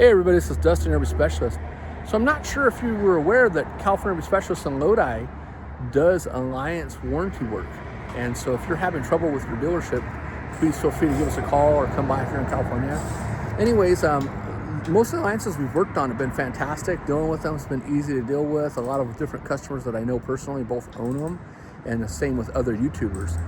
Hey everybody, this is Dustin, Urban Specialist. So I'm not sure if you were aware that California Urban Specialist in Lodi does Alliance warranty work. And so if you're having trouble with your dealership, please feel free to give us a call or come by here in California. Anyways, most of the Alliances we've worked on have been fantastic. Dealing with them has been easy to deal with. A lot of different customers that I know personally both own them, and the same with other YouTubers.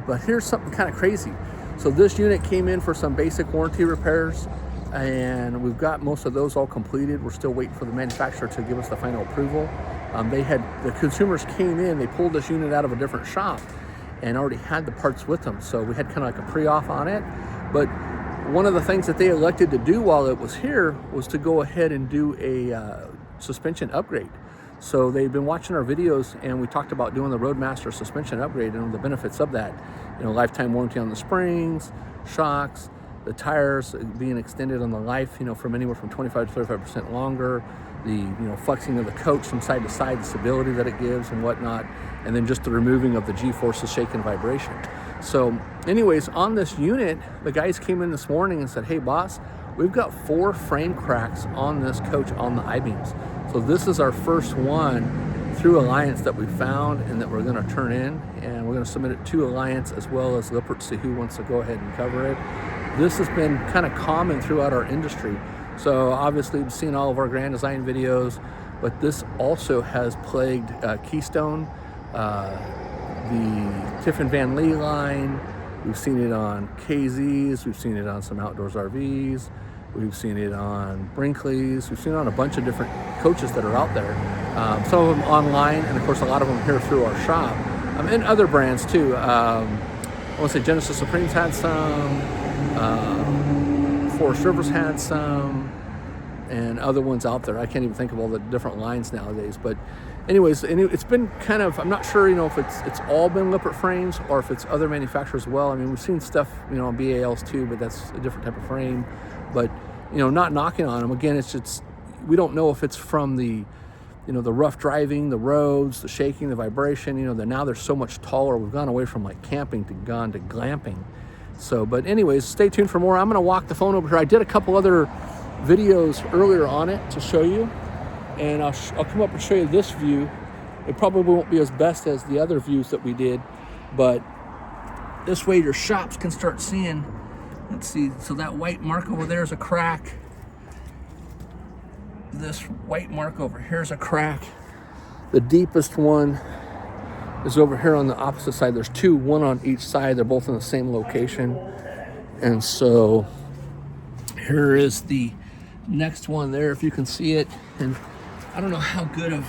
But here's something kind of crazy. So this unit came in for some basic warranty repairs, and we've got most of those all completed. We're still waiting for the manufacturer to give us the final approval. The consumers came in, they pulled this unit out of a different shop and already had the parts with them. So we had kind of like a pre-off on it. But one of the things that they elected to do while it was here was to go ahead and do a suspension upgrade. So they've been watching our videos, and we talked about doing the Roadmaster suspension upgrade and the benefits of that. Lifetime warranty on the springs, shocks, the tires being extended on the life, from anywhere from 25 to 35% longer, the flexing of the coach from side to side, the stability that it gives and whatnot, and then just the removing of the G-forces, shake, and vibration. So anyways, on this unit, the guys came in this morning and said, hey boss, we've got 4 frame cracks on this coach on the I-beams. So this is our first one through Alliance that we found and that we're going to turn in, and we're going to submit it to Alliance as well as Lippert, see who wants to go ahead and cover it. This has been kind of common throughout our industry. So obviously we've seen all of our Grand Design videos, but this also has plagued Keystone, the Tiffin Van Lee line. We've seen it on KZs, we've seen it on some Outdoors RVs, we've seen it on Brinkley's, we've seen it on a bunch of different coaches that are out there. Some of them online, and of course a lot of them here through our shop, and other brands too. I want to say Genesis Supremes had some, Forest Rivers had some, and other ones out there. I can't even think of all the different lines nowadays. But anyways, it's been kind of, I'm not sure, if it's all been Lippert frames or if it's other manufacturers as well. I mean, we've seen stuff, on BALs too, but that's a different type of frame. But, not knocking on them. Again, it's just, we don't know if it's from the, the rough driving, the roads, the shaking, the vibration, that now they're so much taller. We've gone away from like camping to gone to glamping. So, but anyways, stay tuned for more. I'm going to walk the phone over here. I did a couple other videos earlier on it to show you, and I'll come up and show you this view. It probably won't be as best as the other views that we did, but this way your shops can start seeing. Let's see, so that white mark over there is a crack. This white mark over here is a crack. The deepest one is over here on the opposite side. There's 2, one on each side. They're both in the same location. And so here is the next one there, if you can see it. And I don't know how good of